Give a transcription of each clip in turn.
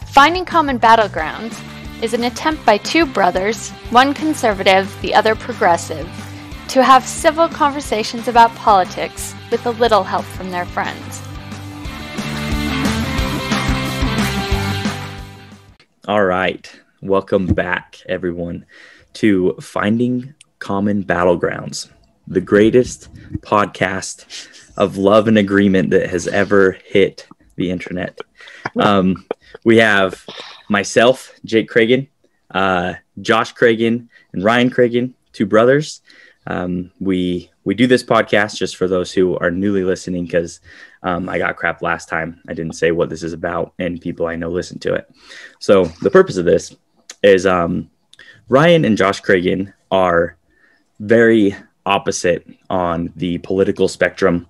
Finding Common Battlegrounds is an attempt by two brothers, one conservative, the other progressive, to have civil conversations about politics with a little help from their friends. All right. Welcome back, everyone, to Finding Common Battlegrounds, the greatest podcast of love and agreement that has ever hit the internet. We have myself, Jake Cragen, Josh Cragen, and Ryan Cragen, two brothers. We do this podcast just for those who are newly listening because I got crap last time. I didn't say what this is about, and people I know listen to it. So the purpose of this is Ryan and Josh Cragen are very opposite on the political spectrum.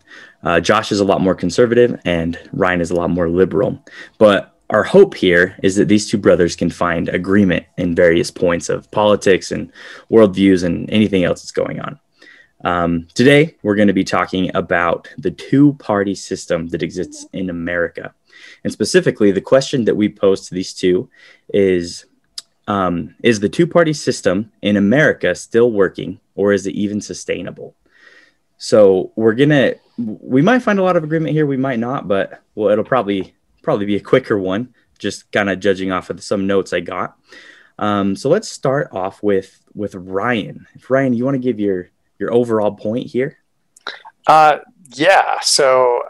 Josh is a lot more conservative and Ryan is a lot more liberal. But our hope here is that these two brothers can find agreement in various points of politics and worldviews and anything else that's going on. Today, we're going to be talking about the two-party system that exists in America. And specifically, the question that we pose to these two is the two-party system in America still working, or is it even sustainable? So we might find a lot of agreement here. We might not, but it'll probably be a quicker one, just kind of judging off of some notes I got. So let's start off with Ryan. If Ryan, you want to give your overall point here? Yeah. So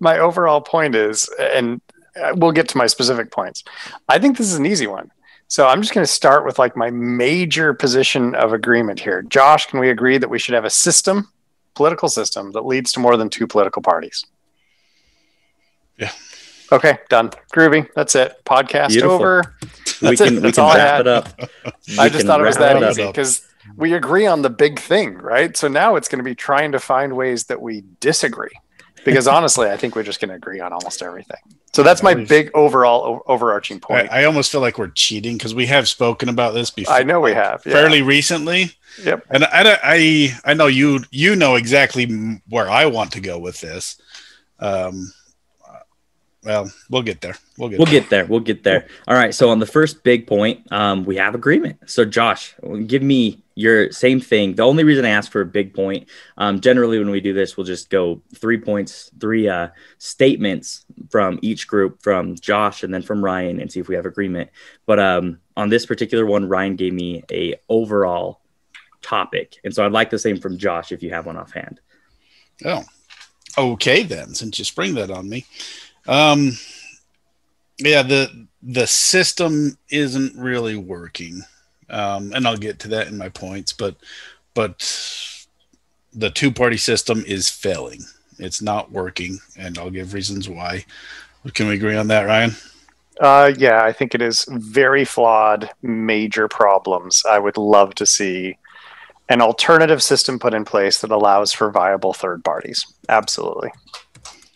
my overall point is, and we'll get to my specific points. I think this is an easy one. So I'm just going to start with like my major position of agreement here. Josh, can we agree that we should have a political system that leads to more than two political parties? Yeah. Okay, done. Groovy. That's it. Podcast Beautiful. Over. That's we can all wrap it up. I just thought it was that easy because we agree on the big thing, right? So now it's going to be trying to find ways that we disagree. Because honestly, I think we're just going to agree on almost everything. So that's my big overarching point. I almost feel like we're cheating because we have spoken about this before. I know we have. Yeah. Fairly recently. Yep. And I know you know exactly where I want to go with this. Well, we'll get there. We'll get there. All right. So on the first big point, we have agreement. So Josh, give me your same thing. The only reason I ask for a big point, generally when we do this, we'll just go 3 points, three statements from each group, from Josh and then from Ryan, and see if we have agreement. But on this particular one, Ryan gave me a overall topic. And so I'd like the same from Josh if you have one offhand. Oh, okay then, since you spring that on me. Yeah, the system isn't really working. And I'll get to that in my points, but the two-party system is failing. It's not working, and I'll give reasons why. Can we agree on that, Ryan? Yeah, I think it is very flawed, major problems. I would love to see an alternative system put in place that allows for viable third parties. Absolutely.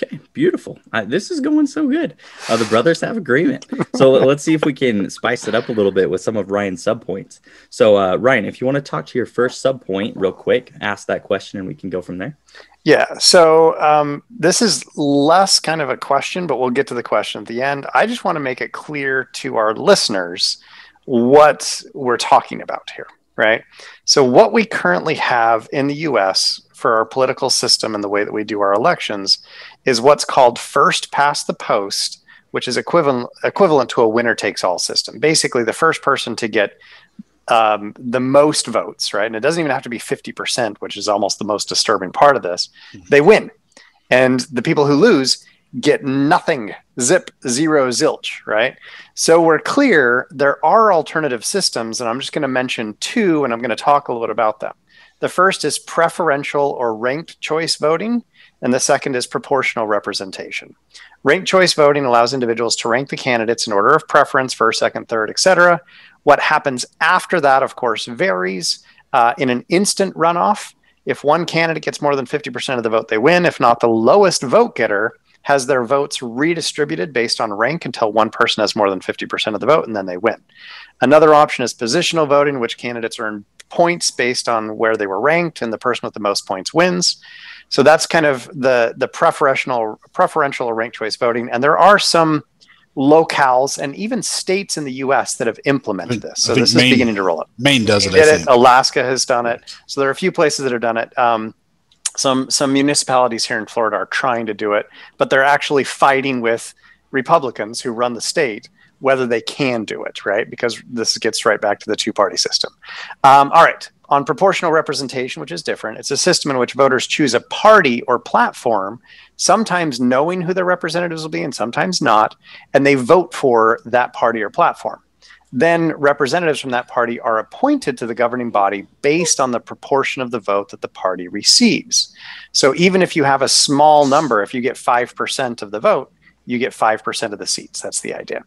Okay, beautiful. This is going so good. The brothers have agreement. So let's see if we can spice it up a little bit with some of Ryan's subpoints. So Ryan, if you want to talk to your first subpoint real quick, ask that question and we can go from there. Yeah, so this is less kind of a question, but we'll get to the question at the end. I just want to make it clear to our listeners what we're talking about here, right? So what we currently have in the U.S. for our political system and the way that we do our elections is what's called first past the post, which is equivalent to a winner takes all system. Basically, the first person to get the most votes, right? And it doesn't even have to be 50%, which is almost the most disturbing part of this. They win. And the people who lose get nothing, zip, zero, zilch, right? So we're clear there are alternative systems, and I'm just going to mention two, and I'm going to talk a little bit about them. The first is preferential or ranked choice voting, and the second is proportional representation. Ranked choice voting allows individuals to rank the candidates in order of preference, first, second, third, etc. What happens after that, of course, varies. In an instant runoff, if one candidate gets more than 50% of the vote, they win. If not, the lowest vote getter has their votes redistributed based on rank until one person has more than 50% of the vote, and then they win. Another option is positional voting, which candidates earn points based on where they were ranked, and the person with the most points wins. So that's kind of the preferential or ranked choice voting. And there are some locales and even states in the U.S. that have implemented this. So this is beginning to roll up. Maine does it, I think. Alaska has done it. So there are a few places that have done it. Some municipalities here in Florida are trying to do it, but they're actually fighting with Republicans who run the state whether they can do it, right? Because this gets right back to the two-party system. All right. On proportional representation, which is different, it's a system in which voters choose a party or platform, sometimes knowing who their representatives will be and sometimes not, and they vote for that party or platform. Then representatives from that party are appointed to the governing body based on the proportion of the vote that the party receives. So even if you have a small number, if you get 5% of the vote, you get 5% of the seats. That's the idea.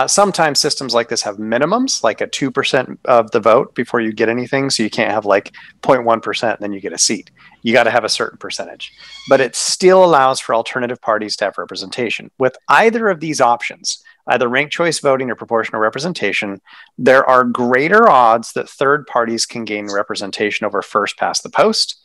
Sometimes systems like this have minimums, like a 2% of the vote before you get anything. So you can't have like 0.1% and then you get a seat. You got to have a certain percentage. But it still allows for alternative parties to have representation. With either of these options, either ranked choice voting or proportional representation, there are greater odds that third parties can gain representation over first past the post.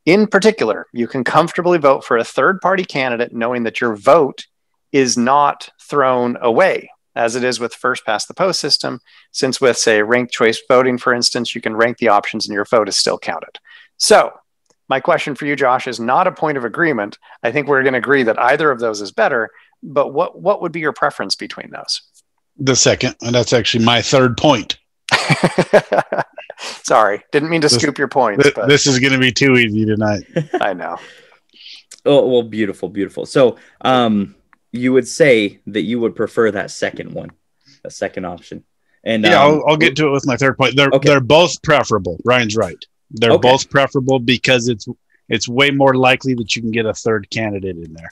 In particular, you can comfortably vote for a third party candidate knowing that your vote is not thrown away, as it is with first past the post system, since with, say, ranked choice voting, for instance, you can rank the options and your vote is still counted. So my question for you, Josh, is not a point of agreement. I think we're going to agree that either of those is better, but what would be your preference between those? The second, and that's actually my third point. Sorry, didn't mean to scoop your points. But this is going to be too easy tonight. I know. Oh, well, beautiful, beautiful. So, you would say that you would prefer that second one, a second option. And yeah, I'll get to it with my third point. They're both preferable. Ryan's right. They're both preferable because it's way more likely that you can get a third candidate in there,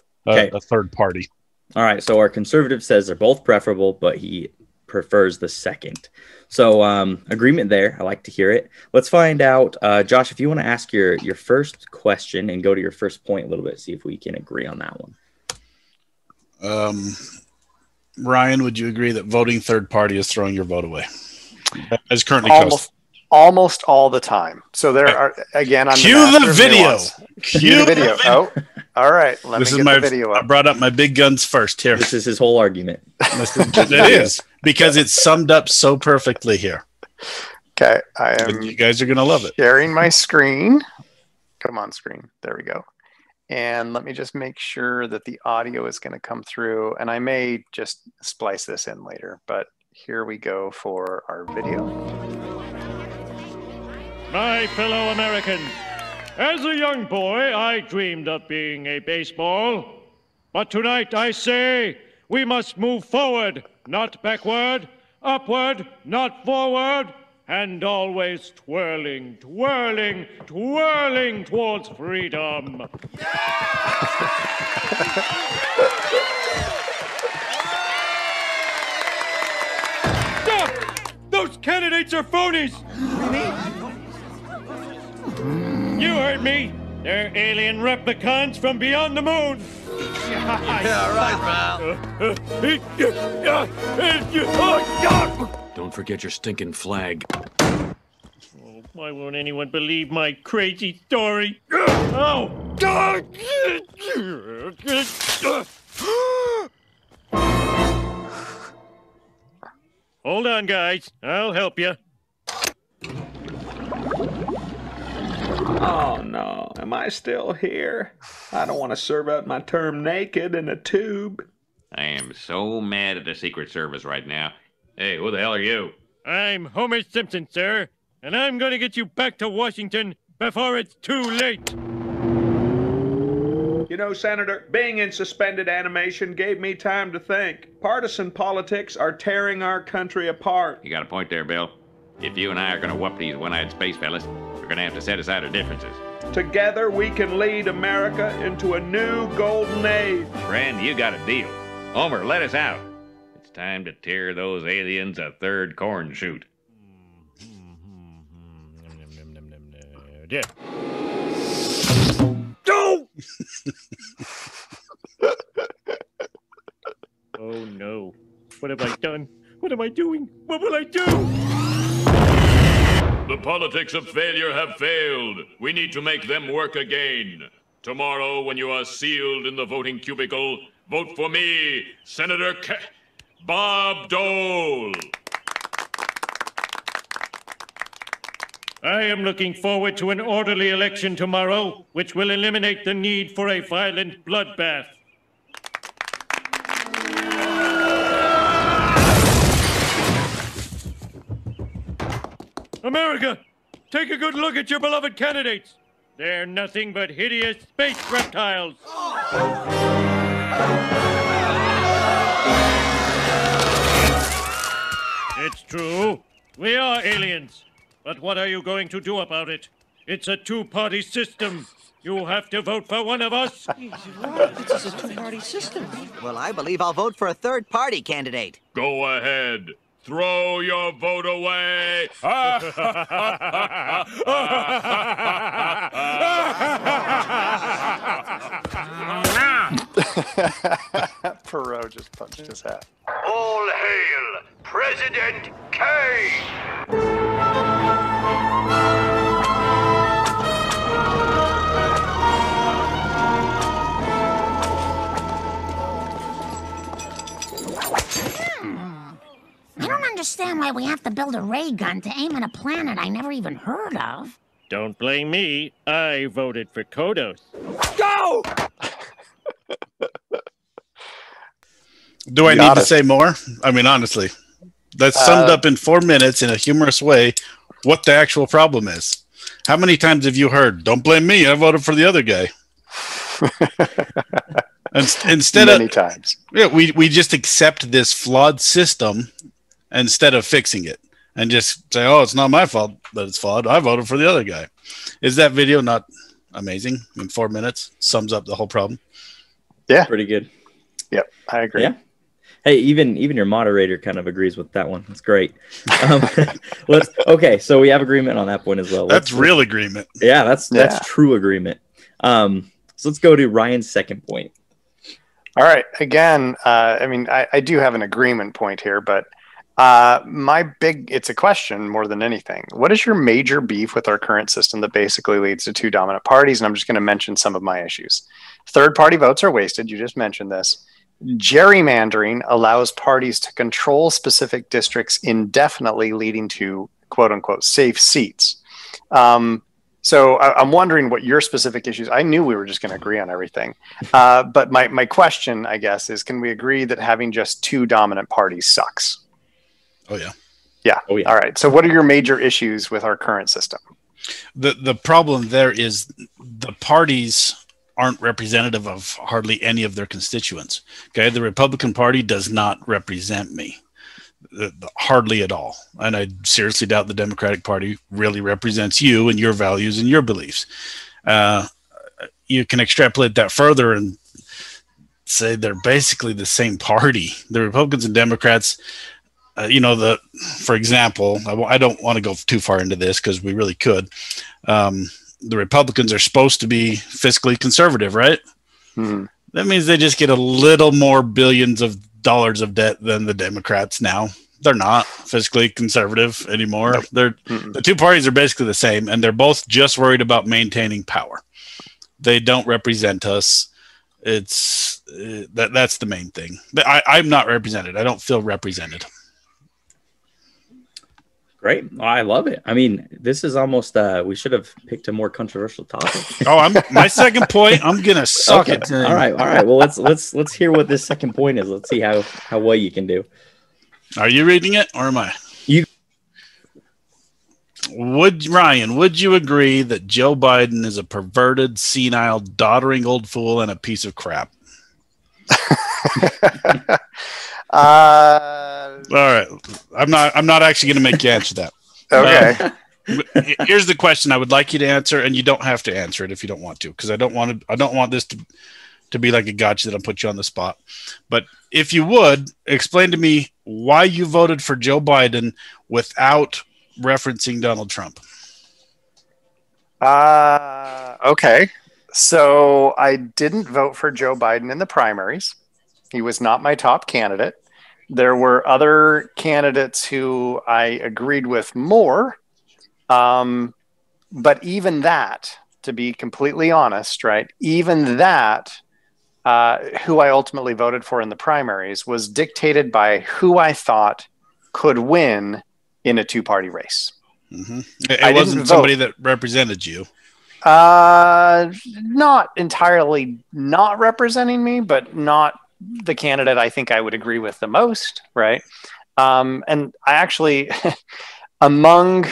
a third party. All right. So our conservative says they're both preferable, but he prefers the second. So agreement there. I like to hear it. Let's find out, Josh, if you want to ask your first question and go to your first point a little bit, see if we can agree on that one. Ryan, would you agree that voting third party is throwing your vote away? As currently almost all the time. So there are, again, on Cue the video. Cue the video. Oh, all right. Let me get the video up. I brought up my big guns first here. This is his whole argument. It is, because it's summed up so perfectly here. Okay. You guys are going to love it. Sharing my screen. Come on, screen. There we go. And let me just make sure that the audio is going to come through. And I may just splice this in later, but here we go for our video. My fellow Americans, as a young boy, I dreamed of being a baseball. But tonight I say we must move forward, not backward, upward, not forward, and always twirling, twirling, twirling towards freedom. Stop! Those candidates are phonies! You heard me. They're alien replicants from beyond the moon. Yeah, right, pal. Don't forget your stinking flag. Oh, why won't anyone believe my crazy story? Oh! Hold on, guys. I'll help you. Oh, no. Am I still here? I don't want to serve out my term naked in a tube. I am so mad at the Secret Service right now. Hey, who the hell are you? I'm Homer Simpson, sir, and I'm going to get you back to Washington before it's too late. You know, Senator, being in suspended animation gave me time to think. Partisan politics are tearing our country apart. You got a point there, Bill. If you and I are going to whoop these one-eyed space fellas, we're going to have to set aside our differences. Together, we can lead America into a new golden age. Friend, you got a deal. Homer, let us out. It's time to tear those aliens a third corn shoot. Yeah. Go! Oh, no. What have I done? What am I doing? What will I do? The politics of failure have failed. We need to make them work again. Tomorrow, when you are sealed in the voting cubicle, vote for me, Senator Bob Dole. I am looking forward to an orderly election tomorrow, which will eliminate the need for a violent bloodbath. America, take a good look at your beloved candidates. They're nothing but hideous space reptiles. It's true. We are aliens. But what are you going to do about it? It's a two-party system. You have to vote for one of us. It's a two-party system. Well, I believe I'll vote for a third-party candidate. Go ahead. Throw your vote away. Perot just punched his hat. All hail President K! I don't understand why we have to build a ray gun to aim at a planet I never even heard of. Don't blame me. I voted for Kodos. Go! Do I need to say more? I mean, honestly, that's summed up in 4 minutes in a humorous way what the actual problem is. How many times have you heard, don't blame me, I voted for the other guy? Instead Many times. Yeah, we just accept this flawed system instead of fixing it and just say, oh, it's not my fault that it's flawed. I voted for the other guy. Is that video not amazing? In 4 minutes, sums up the whole problem. Yeah. Pretty good. Yep, I agree. Yeah. Hey, even your moderator kind of agrees with that one. That's great. Okay, so we have agreement on that point as well. That's real agreement. Yeah, that's true agreement. So let's go to Ryan's second point. All right. Again, I mean, I do have an agreement point here, but it's a question more than anything. What is your major beef with our current system that basically leads to two dominant parties? And I'm just going to mention some of my issues. Third-party votes are wasted. You just mentioned this. Gerrymandering allows parties to control specific districts indefinitely, leading to quote-unquote safe seats. So I'm wondering what your specific issues. I knew we were just going to agree on everything. But my question, I guess, is can we agree that having just two dominant parties sucks? Oh, yeah. Yeah. Oh, yeah. All right. So what are your major issues with our current system? The problem there is the parties aren't representative of hardly any of their constituents. Okay. The Republican Party does not represent me. Hardly at all. And I seriously doubt the Democratic Party really represents you and your values and your beliefs. You can extrapolate that further and say they're basically the same party. The Republicans and Democrats, for example, I don't want to go too far into this because we really could. The Republicans are supposed to be fiscally conservative, right? Mm-hmm. That means they just get a little more billions of dollars of debt than the Democrats now. They're not fiscally conservative anymore. Nope. The two parties are basically the same, and they're both just worried about maintaining power. They don't represent us. It's that's the main thing. I'm not represented. I don't feel represented. Great. Oh, I love it. I mean, this is almost we should have picked a more controversial topic. My second point, I'm gonna suck it. All right. Well, let's hear what this second point is. Let's see how well you can do. Are you reading it or am I? Ryan, would you agree that Joe Biden is a perverted, senile, doddering old fool and a piece of crap? All right. I'm not actually going to make you answer that. Okay. Here's the question I would like you to answer, and you don't have to answer it if you don't want to, because I don't want this to be like a gotcha that I'm put you on the spot. But if you would, explain to me why you voted for Joe Biden without referencing Donald Trump. Okay. So I didn't vote for Joe Biden in the primaries. He was not my top candidate. There were other candidates who I agreed with more. But even that, to be completely honest, right? Even that who I ultimately voted for in the primaries was dictated by who I thought could win in a two-party race. Mm-hmm. It wasn't somebody that represented you. Not entirely not representing me, but not the candidate I think I would agree with the most, right? And I actually, among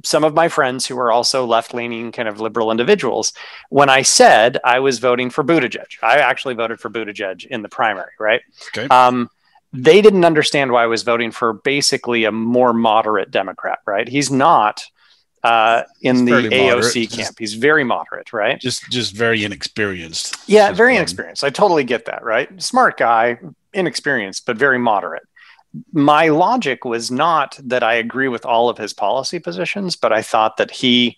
some of my friends who are also left-leaning kind of liberal individuals, when I said I was voting for Buttigieg, I actually voted for Buttigieg in the primary, right? Okay. They didn't understand why I was voting for basically a more moderate Democrat, right? He's not in the AOC camp. He's very moderate, right? Just very inexperienced. Yeah, very inexperienced. I totally get that, right? Smart guy, inexperienced, but very moderate. My logic was not that I agree with all of his policy positions, but I thought that he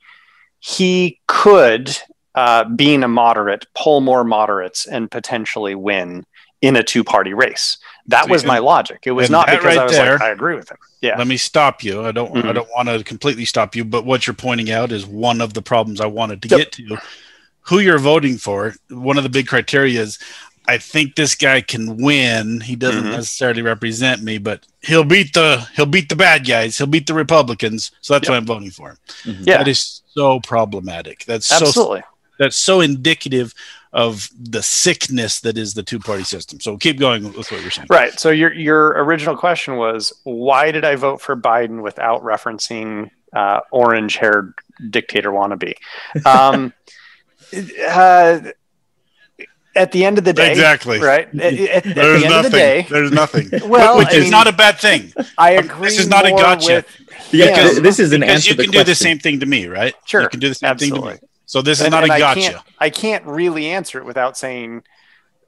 could, being a moderate, pull more moderates and potentially win in a two-party race. That was my logic. It was not because I was like, I agree with him. Yeah. Let me stop you. I don't want to completely stop you, but what you're pointing out is one of the problems I wanted to get to. Who you're voting for, one of the big criteria is, I think this guy can win. He doesn't necessarily represent me, but he'll beat the bad guys. He'll beat the Republicans. So that's why I'm voting for him. Yeah. That is so problematic. That's absolutely. That's so indicative of the sickness that is the two-party system. So keep going with what you're saying. Right. So your original question was, why did I vote for Biden without referencing orange-haired dictator wannabe? At the end of the day, exactly. Right. At the end of the day, there's nothing. Well, which is not a bad thing. I agree. This is not a gotcha. This is an answer. You can do the same thing to me, right? Sure. You can do the same thing to me. So this is not a gotcha. I can't really answer it without saying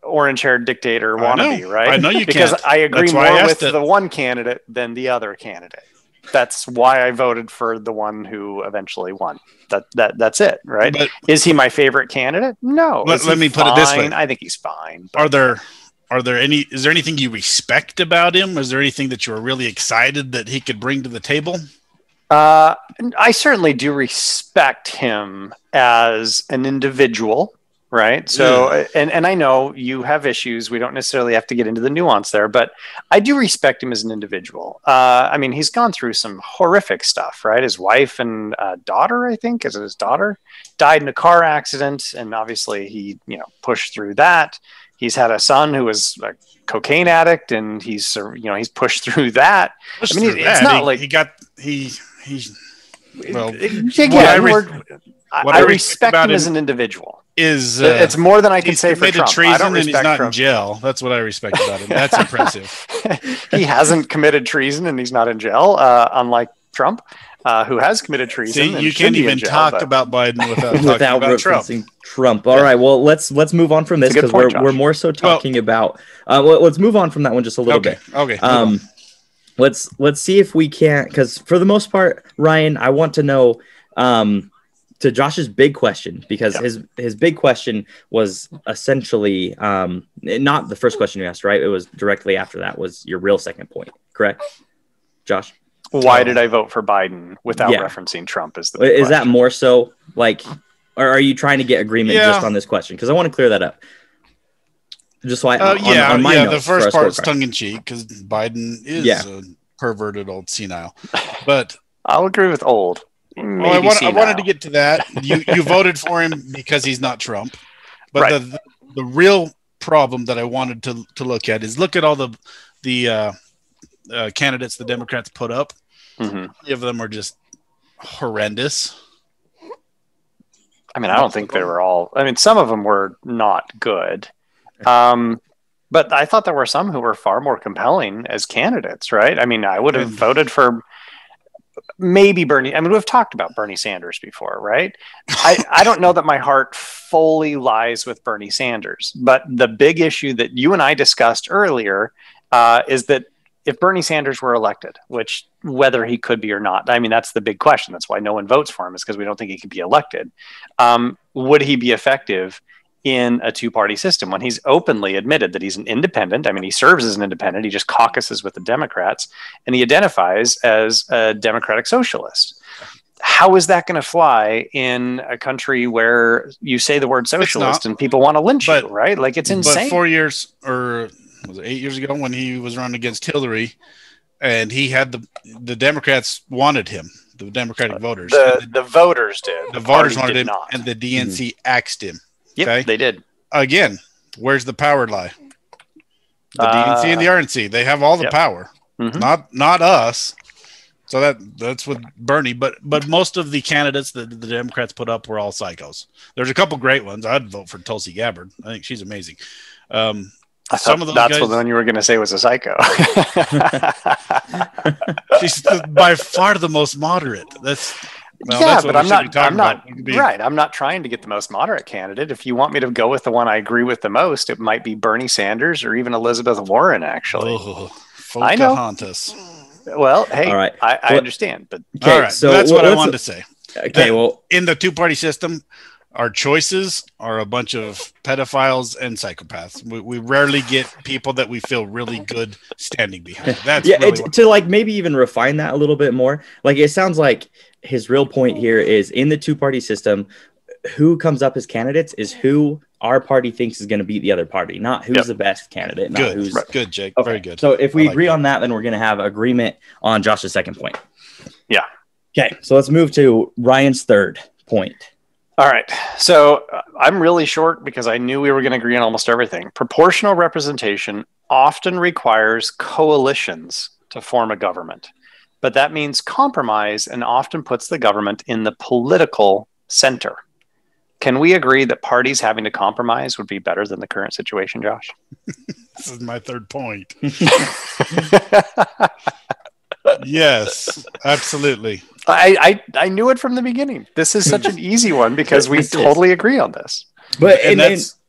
orange-haired dictator wannabe, right? I know you because can't. I agree more with it. the one candidate than the other candidate. That's why I voted for the one who eventually won. That's it, right? But, is he my favorite candidate? No. Let me put it this way. I think he's fine. Is there anything you respect about him? Is there anything that you were really excited that he could bring to the table? I certainly do respect him as an individual, right? So, and I know you have issues. We don't necessarily have to get into the nuance there, but I do respect him as an individual. I mean, he's gone through some horrific stuff, right? His wife and daughter, I think, is it his daughter, died in a car accident, and obviously he, pushed through that. He's had a son who was a cocaine addict, and he's pushed through that. It's not like I respect him as an individual. It's more than I can say for Trump. Treason I don't and he's not Trump. in jail. That's what I respect about him. That's impressive. He hasn't committed treason and he's not in jail, unlike Trump, who has committed treason. See, you can't even talk about Biden without talking about Trump. All right, well, let's move on from this because we're more so talking about. Let's move on from that one just a little bit. Okay. Let's see if we can, because for the most part, Ryan, I want to know to Josh's big question, because his big question was essentially not the first question you asked, right? It was directly after that was your real second point, correct, Josh? Why did I vote for Biden without referencing Trump? Is that more so like, or are you trying to get agreement just on this question? Because I want to clear that up. Just so on my notes, the first part's tongue in cheek because Biden is a perverted old senile, but I'll agree with old. I wanted to get to that. You voted for him because he's not Trump, but the real problem that I wanted to look at is look at all the candidates the Democrats put up. Many of them are just horrendous. I mean, I don't think they were all. I mean, some of them were not good. But I thought there were some who were far more compelling as candidates, right? I mean, I would have voted for maybe Bernie. I mean, we've talked about Bernie Sanders before, right? I don't know that my heart fully lies with Bernie Sanders, but the big issue that you and I discussed earlier is that if Bernie Sanders were elected, which whether he could be or not, I mean, that's the big question. That's why no one votes for him, is because we don't think he could be elected. Would he be effective in a two-party system when he's openly admitted that he's an independent? I mean, he serves as an independent. He just caucuses with the Democrats, and he identifies as a democratic socialist. how is that going to fly in a country where you say the word socialist and people want to lynch you, right? Like, it's insane. But 4 years, or was it 8 years ago, when he was running against Hillary, and he had the Democrats wanted him, the Democratic voters. The voters did. The voters wanted him, and the DNC axed him. Yep, okay? They did. Again, where's the power lie? The DNC and the RNC, they have all the power, not us. So that's with Bernie, but most of the candidates that the Democrats put up were all psychos. There's a couple great ones. I'd vote for Tulsi Gabbard. I think she's amazing. Some of those that's guys, the one you were going to say was a psycho. She's by far the most moderate. That's but I'm not right. I'm not trying to get the most moderate candidate. If you want me to go with the one I agree with the most, it might be Bernie Sanders or even Elizabeth Warren. Actually, I know. Well, hey, all right. I understand, but okay, all right. So that's what I wanted to say. Okay, well, in the two-party system, our choices are a bunch of pedophiles and psychopaths. We rarely get people that we feel really good standing behind. That's really to like maybe even refine that a little bit more. Like, it sounds like his real point here is in the two-party system, who comes up as candidates is who our party thinks is going to beat the other party, not who's the best candidate. Not good, who's good, Jake. Okay. Very good. So if we agree on that, then we're going to have agreement on Josh's second point. Yeah. Okay. So let's move to Ryan's third point. All right. So I'm really short because I knew we were going to agree on almost everything. Proportional representation often requires coalitions to form a government, but that means compromise and often puts the government in the political center. Can we agree that parties having to compromise would be better than the current situation, Josh? This is my third point. Yes, absolutely. I knew it from the beginning. This is such an easy one because we totally agree on this. But and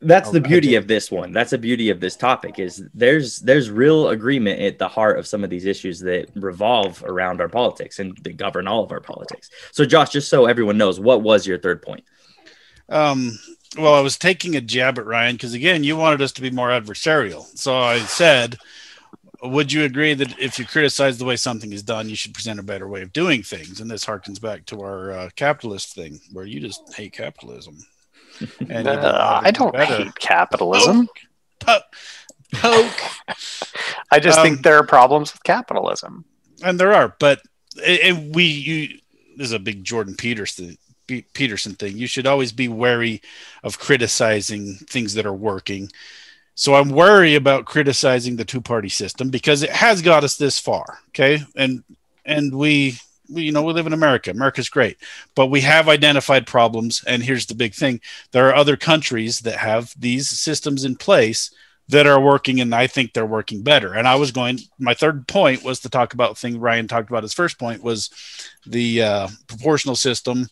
that's the beauty of this one. That's the beauty of this topic is there's real agreement at the heart of some of these issues that revolve around our politics and that govern all of our politics. So Josh, just so everyone knows, what was your third point? Well, I was taking a jab at Ryan because, again, you wanted us to be more adversarial. So I said, would you agree that if you criticize the way something is done, you should present a better way of doing things? And this harkens back to our capitalist thing where you just hate capitalism. And I don't hate capitalism. Poke. I just think there are problems with capitalism. And there are, but this is a big Jordan Peterson thing. You should always be wary of criticizing things that are working. So I'm worried about criticizing the two-party system because it has got us this far. Okay. And we live in America. America's great, but we have identified problems. And here's the big thing. There are other countries that have these systems in place that are working, and I think they're working better. And my third point was to talk about the thing Ryan talked about. His first point was the proportional system.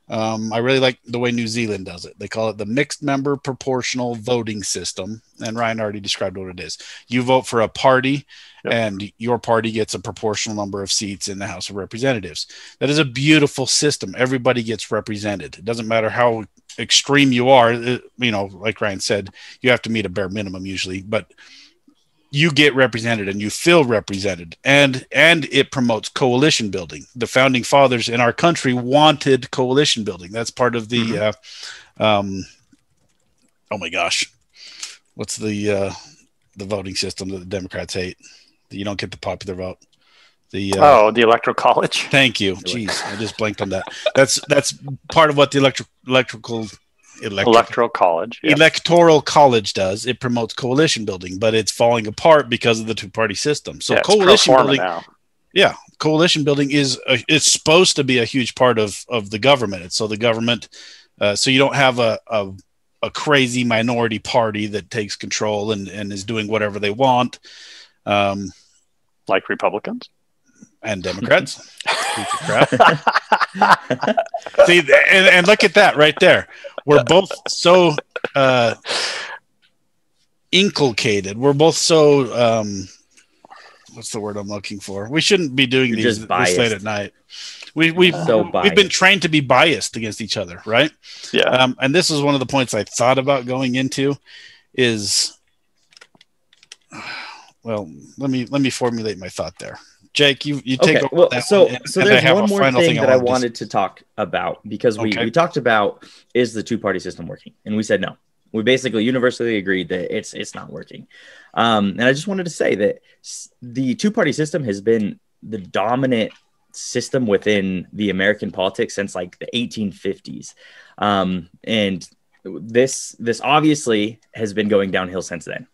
I really like the way New Zealand does it. They call it the mixed member proportional voting system. And Ryan already described what it is. You vote for a party and your party gets a proportional number of seats in the House of Representatives. That is a beautiful system. Everybody gets represented. It doesn't matter how extreme you are. Like Ryan said, you have to meet a bare minimum usually, but you get represented and you feel represented, and it promotes coalition building. The founding fathers in our country wanted coalition building. That's part of the, oh my gosh, what's the voting system that the Democrats hate? You don't get the popular vote. The Electoral College. Thank you. Jeez, I just blanked on that. That's part of what the Electoral College. Yeah. Electoral College does. It promotes coalition building, but it's falling apart because of the two-party system. So coalition building now. Yeah, coalition building it's supposed to be a huge part of the government. And so the government, so you don't have a crazy minority party that takes control and is doing whatever they want. Like Republicans and Democrats. See, and look at that right there. We're both so inculcated. We're both so what's the word I'm looking for? We shouldn't be doing these this late at night. We've been trained to be biased against each other, right? Yeah. And this is one of the points I thought about going into is, well, let me formulate my thought there. Jake, you take over well, that so one, so there's one more thing that I wanted to talk about, because we talked about, is the two-party system working? And we said no. We basically universally agreed that it's not working. And I just wanted to say that the two-party system has been the dominant system within the American politics since like the 1850s. And this obviously has been going downhill since then.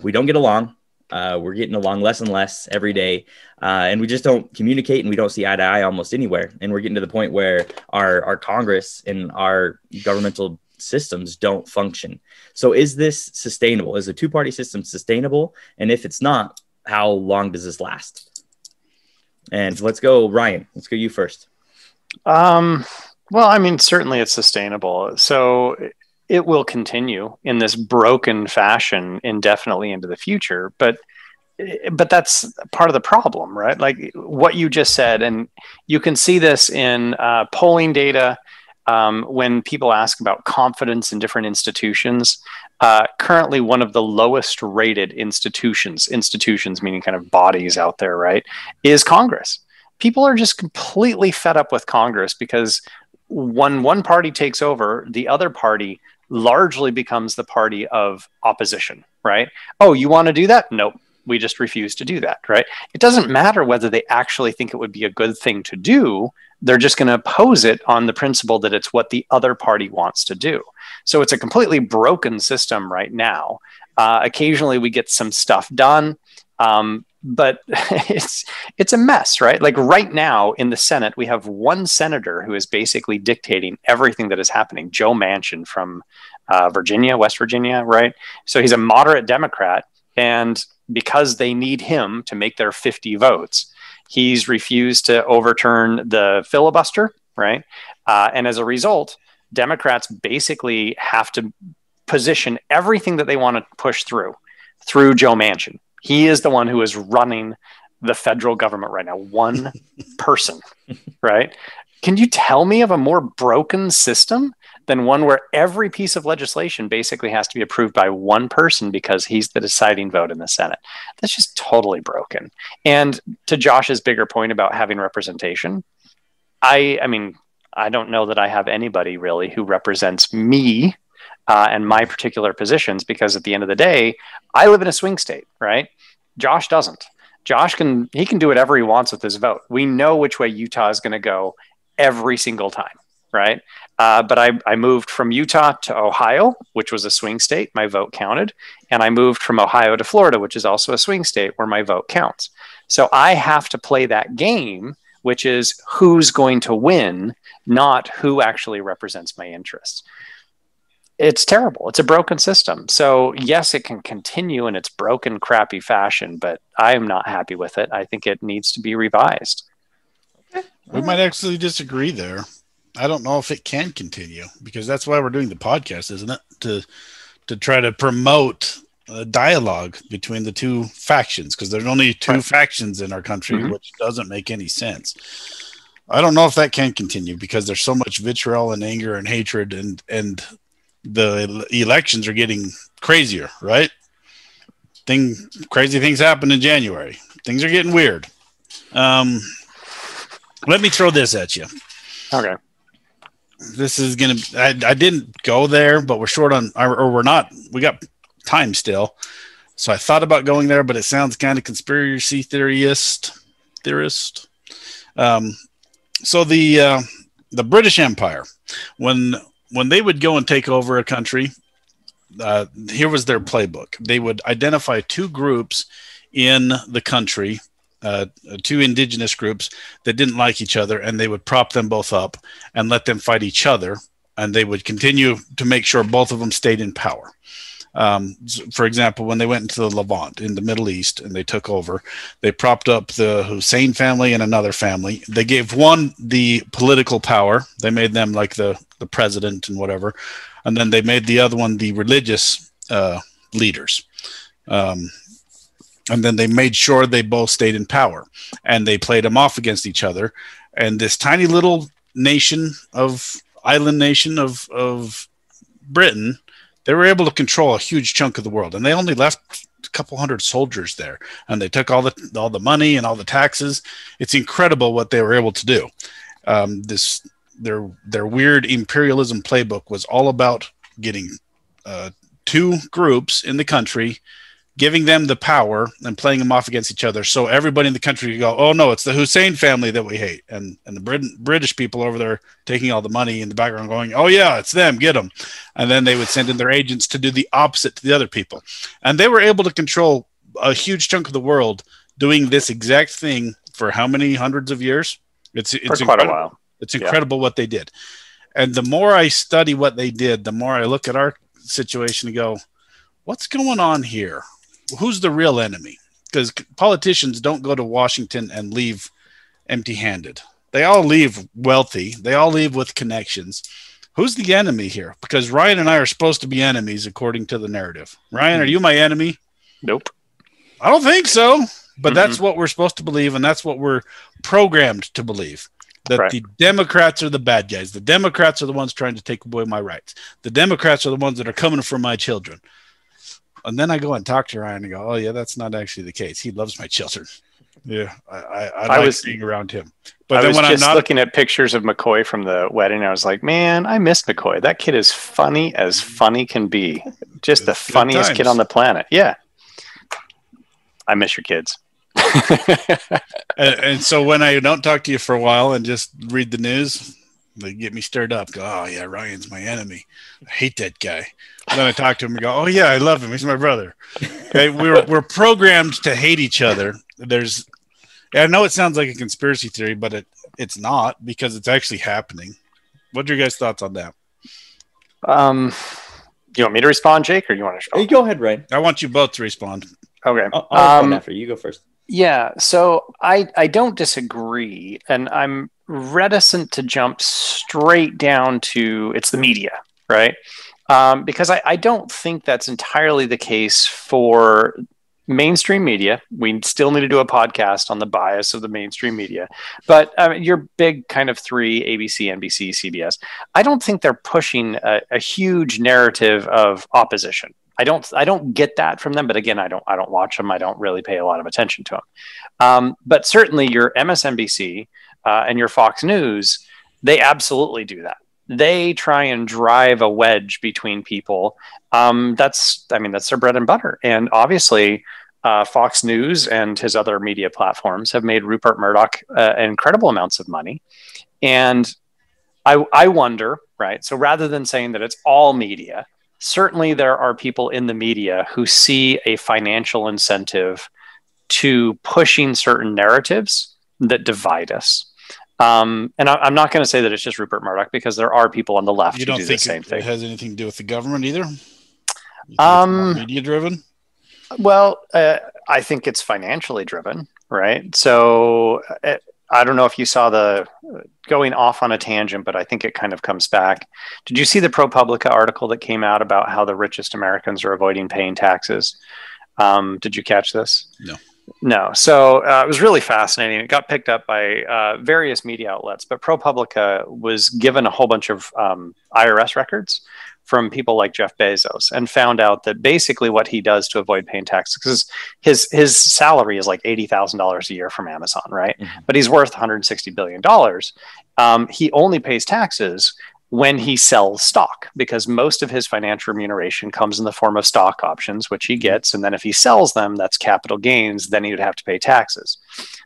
We don't get along. We're getting along less and less every day. And we just don't communicate, and we don't see eye to eye almost anywhere. And we're getting to the point where our Congress and our governmental systems don't function. So is this sustainable? Is the two-party system sustainable? And if it's not, how long does this last? And let's go, Ryan. Let's go you first. Well, I mean, certainly it's sustainable. So it will continue in this broken fashion indefinitely into the future. But that's part of the problem, right? Like what you just said, and you can see this in polling data. When people ask about confidence in different institutions, currently one of the lowest rated institutions meaning kind of bodies out there, right, is Congress. People are just completely fed up with Congress because when one party takes over, the other party largely becomes the party of opposition, right? Oh, you want to do that? Nope. We just refuse to do that, right? It doesn't matter whether they actually think it would be a good thing to do. They're just going to oppose it on the principle that it's what the other party wants to do. So it's a completely broken system right now. Occasionally we get some stuff done, but it's a mess, right? Like right now in the Senate, we have one senator who is basically dictating everything that is happening, Joe Manchin from West Virginia, right? So he's a moderate Democrat, and because they need him to make their 50 votes, he's refused to overturn the filibuster, right? And as a result, Democrats basically have to position everything that they want to push through Joe Manchin. He is the one who is running the federal government right now. One person, right? Can you tell me of a more broken system than one where every piece of legislation basically has to be approved by one person because he's the deciding vote in the Senate? That's just totally broken. And to Josh's bigger point about having representation, I mean, I don't know that I have anybody really who represents me and my particular positions, because at the end of the day, I live in a swing state, right? Josh doesn't. Josh can do whatever he wants with his vote. We know which way Utah is going to go every single time, right? But I moved from Utah to Ohio, which was a swing state. My vote counted. And I moved from Ohio to Florida, which is also a swing state where my vote counts. So I have to play that game, which is who's going to win, not who actually represents my interests. It's terrible. It's a broken system. So yes, it can continue in its broken, crappy fashion, but I am not happy with it. I think it needs to be revised. We might actually disagree there. I don't know if it can continue, because that's why we're doing the podcast, isn't it? To try to promote a dialogue between the two factions, because there's only two factions in our country, which doesn't make any sense. I don't know if that can continue, because there's so much vitriol and anger and hatred, and the elections are getting crazier, right? Crazy things happen in January. Things are getting weird. Let me throw this at you. Okay. This is going to, I didn't go there, but we're short on, or we're not, we got time still. So I thought about going there, but it sounds kind of conspiracy theorist. So the British Empire, when they would go and take over a country, here was their playbook. They would identify two groups in the country, two indigenous groups that didn't like each other, and they would prop them both up and let them fight each other, and they would continue to make sure both of them stayed in power. For example, when they went into the Levant in the Middle East and they took over, they propped up the Hussein family and another family. They gave one the political power. They made them like the president and whatever. And then they made the other one the religious leaders. And then they made sure they both stayed in power, and they played them off against each other. And this tiny little island nation of Britain, they were able to control a huge chunk of the world. And they only left couple hundred soldiers there, and they took all the money and all the taxes. It's incredible what they were able to do. Their weird imperialism playbook was all about getting two groups in the country, giving them the power and playing them off against each other. So everybody in the country could go, oh no, it's the Hussein family that we hate. And the British people over there taking all the money in the background going, oh yeah, it's them, get them. And then they would send in their agents to do the opposite to the other people. And they were able to control a huge chunk of the world doing this exact thing for how many hundreds of years? It's quite a while. It's incredible what they did. And the more I study what they did, the more I look at our situation and go, what's going on here? Who's the real enemy? Because politicians don't go to Washington and leave empty-handed. They all leave wealthy. They all leave with connections. Who's the enemy here? Because Ryan and I are supposed to be enemies according to the narrative. Ryan, are you my enemy? Nope. I don't think so. But that's what we're supposed to believe, and that's what we're programmed to believe. That the Democrats are the bad guys. The Democrats are the ones trying to take away my rights. The Democrats are the ones that are coming for my children. And then I go and talk to Ryan and go, oh, yeah, that's not actually the case. He loves my children. Yeah, I like being around him. But I then was when just I'm not looking at pictures of McCoy from the wedding. I was like, man, I miss McCoy. That kid is funny as funny can be. Just the funniest kid on the planet. Yeah. I miss your kids. and so when I don't talk to you for a while and just read the news, they get me stirred up. Go, oh yeah, Ryan's my enemy. I hate that guy. And then I talk to him and go, oh yeah, I love him. He's my brother. Okay, we're programmed to hate each other. I know it sounds like a conspiracy theory, but it's not, because it's actually happening. What are your guys' thoughts on that? Do you want me to respond, Jake, or do you want to respond? Hey, go ahead, Ryan. I want you both to respond. Okay. I'll respond after you go first. Yeah, so I don't disagree, and I'm reticent to jump straight down to it's the media, right? Because I don't think that's entirely the case for mainstream media. We still need to do a podcast on the bias of the mainstream media. But your big kind of three, ABC, NBC, CBS, I don't think they're pushing a huge narrative of opposition. I don't get that from them, but again, I don't watch them. I don't really pay a lot of attention to them. But certainly your MSNBC and your Fox News, they absolutely do that. They try and drive a wedge between people. That's their bread and butter. And obviously, Fox News and his other media platforms have made Rupert Murdoch incredible amounts of money. And I wonder, right? So rather than saying that it's all media, certainly there are people in the media who see a financial incentive to pushing certain narratives that divide us. And I'm not going to say that it's just Rupert Murdoch, because there are people on the left who do the same thing. It has anything to do with the government either? Media driven? Well, I think it's financially driven, right? So I don't know if you saw the going off on a tangent, but I think it kind of comes back. Did you see the ProPublica article that came out about how the richest Americans are avoiding paying taxes? Did you catch this? No. So it was really fascinating. It got picked up by various media outlets, but ProPublica was given a whole bunch of IRS records from people like Jeff Bezos, and found out that basically what he does to avoid paying taxes, because his salary is like $80,000 a year from Amazon, right? Mm-hmm. But he's worth $160 billion. He only pays taxes when he sells stock, because most of his financial remuneration comes in the form of stock options, which he gets. And then if he sells them, that's capital gains. Then he would have to pay taxes.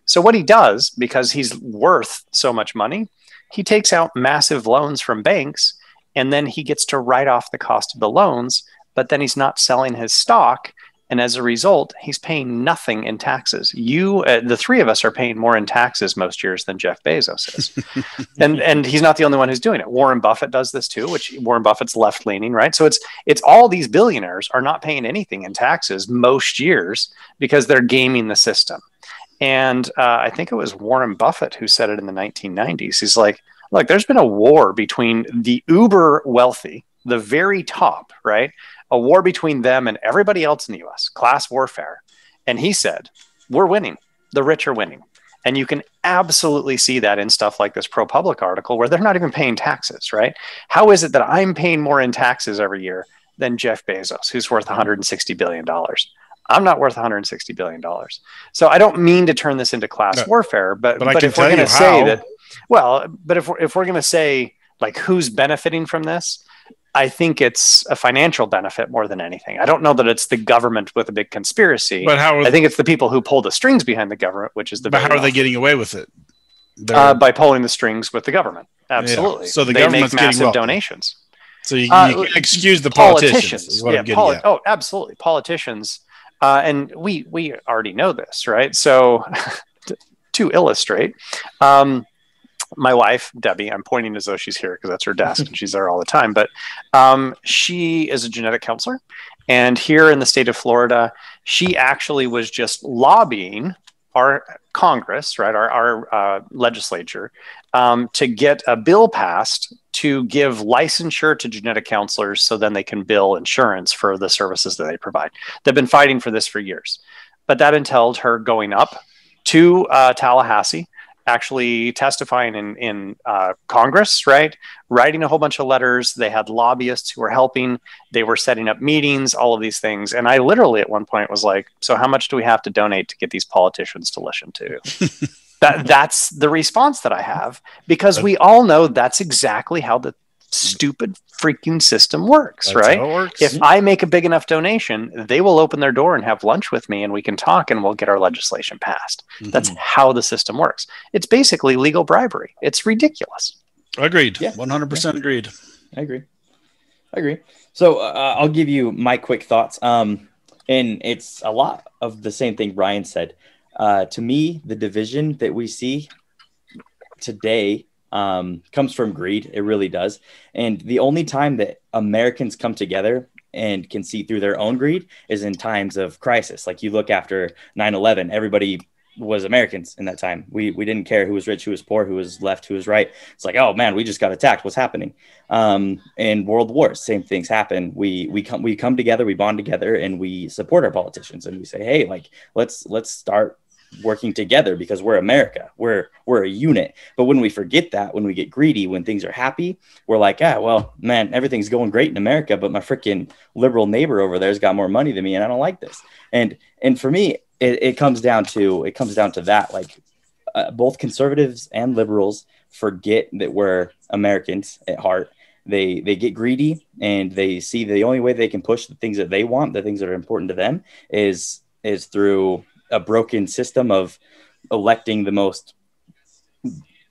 So what he does, because he's worth so much money, he takes out massive loans from banks, and then he gets to write off the cost of the loans, but then he's not selling his stock. And as a result, he's paying nothing in taxes. The three of us are paying more in taxes most years than Jeff Bezos is. and he's not the only one who's doing it. Warren Buffett does this too, which Warren Buffett's left leaning, right? So it's all these billionaires are not paying anything in taxes most years because they're gaming the system. And I think it was Warren Buffett who said it in the 1990s. He's like, look, there's been a war between the uber wealthy, the very top, right? A war between them and everybody else in the US, class warfare. And he said, we're winning. The rich are winning. And you can absolutely see that in stuff like this ProPublica article, where they're not even paying taxes, right? How is it that I'm paying more in taxes every year than Jeff Bezos, who's worth $160 billion? I'm not worth $160 billion. So I don't mean to turn this into class warfare, but if we're going to say that, but if we're going to say like who's benefiting from this, I think it's a financial benefit more than anything. I don't know that it's the government with a big conspiracy. But I think it's the people who pull the strings behind the government, which is the. But how are they getting away with it? By pulling the strings with the government. Absolutely. Yeah. So they make massive donations. So you can excuse the politicians. Is what I'm getting at. Oh, absolutely, politicians. And we already know this, right? So to illustrate, my wife, Debbie, I'm pointing as though she's here because that's her desk and she's there all the time. But she is a genetic counselor. And here in the state of Florida, she actually was just lobbying our Congress, right, our legislature, to get a bill passed to give licensure to genetic counselors so then they can bill insurance for the services that they provide. They've been fighting for this for years. But that entailed her going up to Tallahassee, actually testifying in Congress, right? Writing a whole bunch of letters. They had lobbyists who were helping. They were setting up meetings, all of these things. And I literally at one point was like, so how much do we have to donate to get these politicians to listen to? That's the response that I have, because we all know that's exactly how the stupid freaking system works, that's right? How it works. If I make a big enough donation, they will open their door and have lunch with me and we can talk and we'll get our legislation passed. That's how the system works. It's basically legal bribery. It's ridiculous. Agreed. Yeah. 100% agreed. I agree. So I'll give you my quick thoughts. And it's a lot of the same thing Brian said. To me, the division that we see today comes from greed. It really does. And the only time that Americans come together and can see through their own greed is in times of crisis. Like you look after 9/11, everybody was Americans in that time. We didn't care who was rich, who was poor, who was left, who was right. It's like, oh man, we just got attacked. What's happening? In world wars, same things happen. We come together, we bond together, and we support our politicians, and we say, hey, like let's start working together because we're America. We're a unit. But when we forget that, when we get greedy, when things are happy, we're like, well, man, everything's going great in America, but my freaking liberal neighbor over there's got more money than me, and I don't like this. And for me, it comes down to that. Like both conservatives and liberals forget that we're Americans at heart. They get greedy and they see the only way they can push the things that they want, the things that are important to them, is through a broken system of electing the most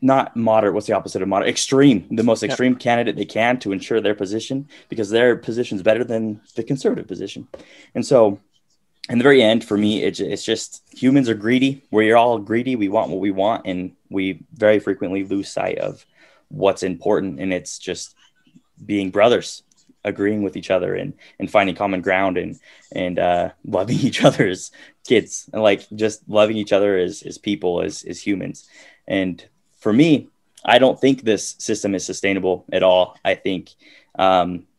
not moderate. What's the opposite of moderate? Extreme, the most extreme candidate they can to ensure their position, because their position is better than the conservative position. And so in the very end, for me, it's just humans are greedy. We're all greedy. We want what we want. And we very frequently lose sight of what's important. And it's just being brothers, agreeing with each other and finding common ground and loving each other as kids, and like just loving each other as people, as humans. And for me, I don't think this system is sustainable at all. I think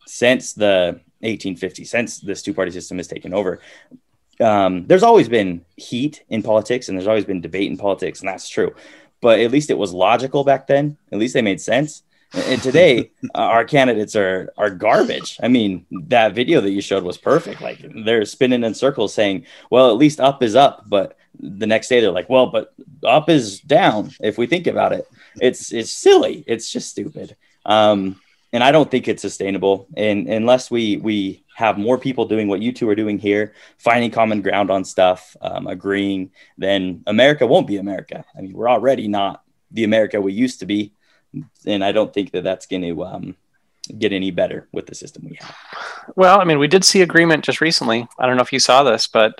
since the 1850s, since this two-party system has taken over, there's always been heat in politics and there's always been debate in politics, and that's true. But at least it was logical back then. At least they made sense. And today, our candidates are garbage. I mean, that video that you showed was perfect. Like they're spinning in circles saying, well, at least up is up. But the next day they're like, well, but up is down. If we think about it, it's silly. It's just stupid. And I don't think it's sustainable. And unless we have more people doing what you two are doing here, finding common ground on stuff, agreeing, then America won't be America. I mean, we're already not the America we used to be. And I don't think that that's going to get any better with the system we have. Well, I mean, we did see agreement just recently. I don't know if you saw this, but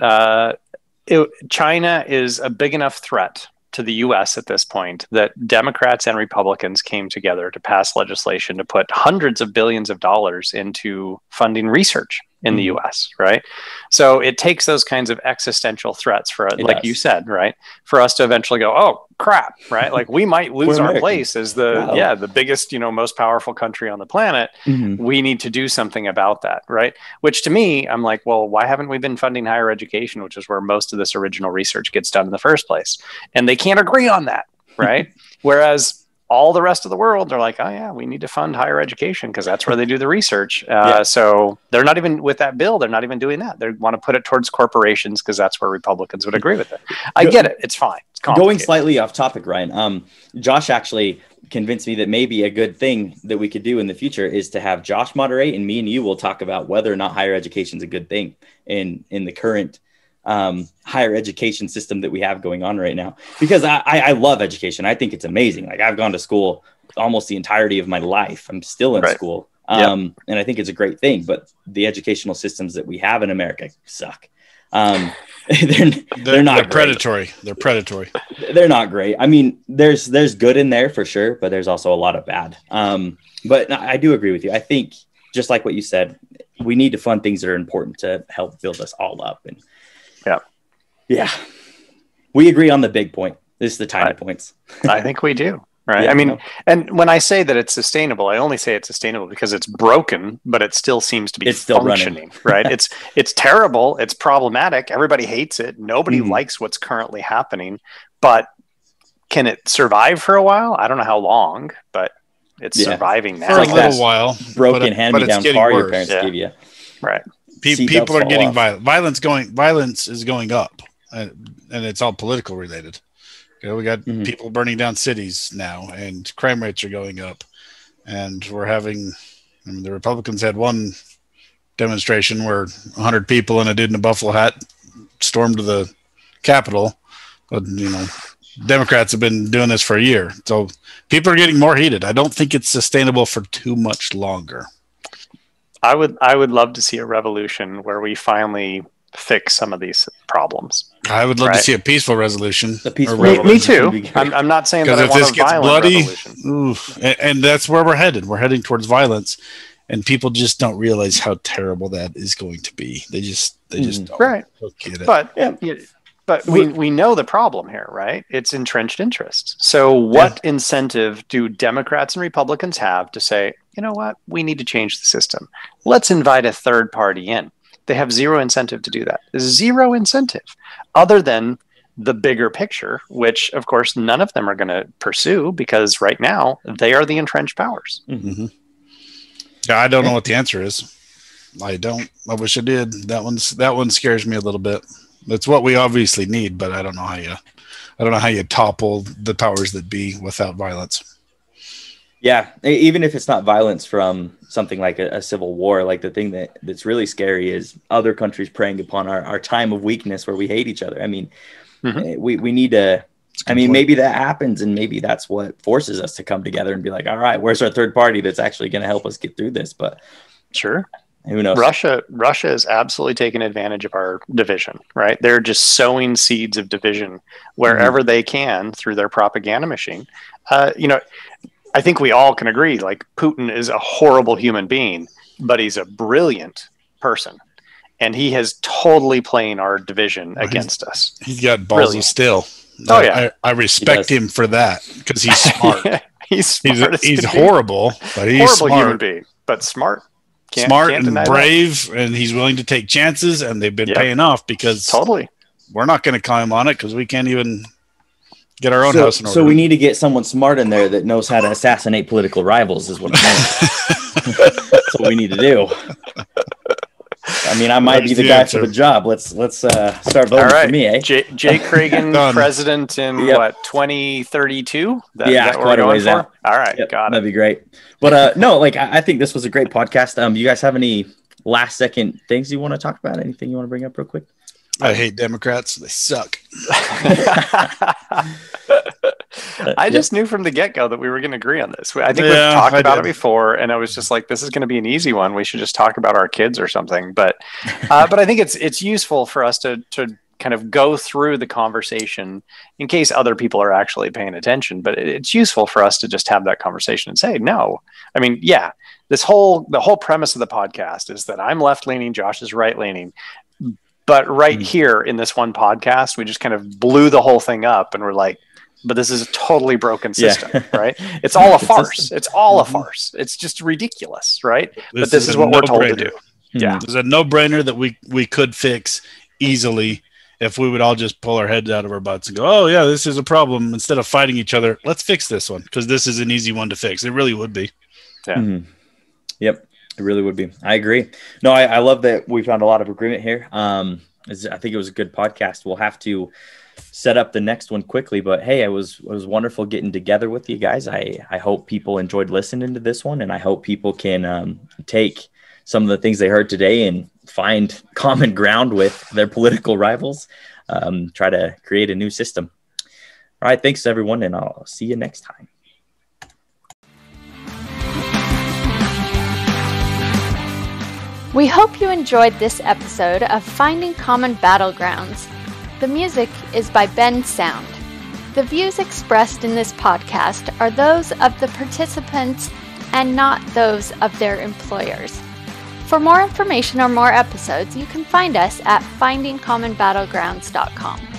China is a big enough threat to the U.S. at this point that Democrats and Republicans came together to pass legislation to put hundreds of billions of dollars into funding research in the U.S., right? So it takes those kinds of existential threats for, like you said, right, for us to eventually go, oh, crap, right? Like we might lose our place as the biggest, most powerful country on the planet. We need to do something about that, right? Which to me, I'm like, well, why haven't we been funding higher education, which is where most of this original research gets done in the first place? And they can't agree on that, right? Whereas all the rest of the world, they're like, oh yeah, we need to fund higher education because that's where they do the research. So they're not even with that bill. They're not even doing that. They want to put it towards corporations because that's where Republicans would agree with it. I get it. It's fine. It's going slightly off topic, Ryan. Josh actually convinced me that maybe a good thing that we could do in the future is to have Josh moderate, and me and you will talk about whether or not higher education is a good thing in the current higher education system that we have going on right now, because I love education. I think it's amazing. Like, I've gone to school almost the entirety of my life. I'm still in school. And I think it's a great thing, but the educational systems that we have in America suck. They're not predatory. They're predatory. They're not great. I mean, there's good in there for sure, but there's also a lot of bad. But I do agree with you. I think, just like what you said, we need to fund things that are important to help build us all up. And yeah, we agree on the big point. This is the tiny points. I think we do. Right. I mean, and when I say that it's sustainable, I only say it's sustainable because it's broken, but it still seems to be functioning. Right. It's terrible. It's problematic. Everybody hates it. Nobody likes what's currently happening. But can it survive for a while? I don't know how long, but it's surviving now. For a little while. Broken hand-me-down car your parents give you. Right. People are getting violent. Violence is going up, and it's all political related. We got people burning down cities now, and crime rates are going up. And we're having, the Republicans had one demonstration where 100 people and a dude in a buffalo hat stormed to the Capitol. But, Democrats have been doing this for a year. So people are getting more heated. I don't think it's sustainable for too much longer. I would love to see a revolution where we finally fix some of these problems. I would love to see a peaceful resolution. Me too. I'm not saying that I want a violent revolution. And that's where we're headed. We're heading towards violence, and people just don't realize how terrible that is going to be. They just don't get it. But we know the problem here, right? It's entrenched interests. So what incentive do Democrats and Republicans have to say, you know what, we need to change the system? Let's invite a third party in. They have zero incentive to do that. Zero incentive other than the bigger picture, which, of course, none of them are going to pursue because right now they are the entrenched powers. Yeah, I don't know what the answer is. I don't. I wish I did. That one scares me a little bit. That's what we obviously need, but I don't know how you topple the powers that be without violence. Yeah, even if it's not violence from something like a civil war, like the thing that's really scary is other countries preying upon our time of weakness where we hate each other. I mean, we need to, maybe that happens, and maybe that's what forces us to come together and be like, all right, where's our third party that's actually going to help us get through this? But sure. Who knows? Russia is absolutely taking advantage of our division, right? They're just sowing seeds of division wherever they can through their propaganda machine. I think we all can agree, like, Putin is a horrible human being, but he's a brilliant person. And he has totally playing our division against us. He's got ballsy still. Oh, yeah. I respect him for that because he's smart. He's smart. He's horrible, but he's horrible smart. Human being, but smart. Smart and brave, and he's willing to take chances, and they've been paying off because we're not going to climb on it because we can't even get our own house in order. So we need to get someone smart in there that knows how to assassinate political rivals is what I'm saying. That's what we need to do. I mean, I might be the guy for the job. Let's start voting for me, eh? Jay Cragen, president in what, 2032? That quite a ways out. All right, got it. That'd be great. But no, like, I think this was a great podcast. You guys have any last second things you want to talk about? Anything you want to bring up real quick? I hate Democrats. They suck. I just knew from the get-go that we were going to agree on this. I think we've talked about it before, and I was just like, this is going to be an easy one. We should just talk about our kids or something. But I think it's useful for us to kind of go through the conversation in case other people are actually paying attention. But it's useful for us to just have that conversation and say, no. I mean, yeah, the whole premise of the podcast is that I'm left-leaning, Josh is right-leaning. But right here in this one podcast, we just kind of blew the whole thing up, and we're like, but this is a totally broken system, right? It's all a farce. It's all a farce. It's just ridiculous, right? But this is what we're told to do. Yeah. There's a no-brainer that we could fix easily if we would all just pull our heads out of our butts and go, oh, yeah, this is a problem. Instead of fighting each other, let's fix this one because this is an easy one to fix. It really would be. Yeah. Mm-hmm. Yep. It really would be. I agree. No, I love that we found a lot of agreement here. I think it was a good podcast. We'll have to set up the next one quickly, but hey, it was wonderful getting together with you guys. I hope people enjoyed listening to this one, and I hope people can take some of the things they heard today and find common ground with their political rivals, try to create a new system. All right. Thanks everyone. And I'll see you next time. We hope you enjoyed this episode of Finding Common Battlegrounds. The music is by Ben Sound. The views expressed in this podcast are those of the participants and not those of their employers. For more information or more episodes, you can find us at findingcommonbattlegrounds.com.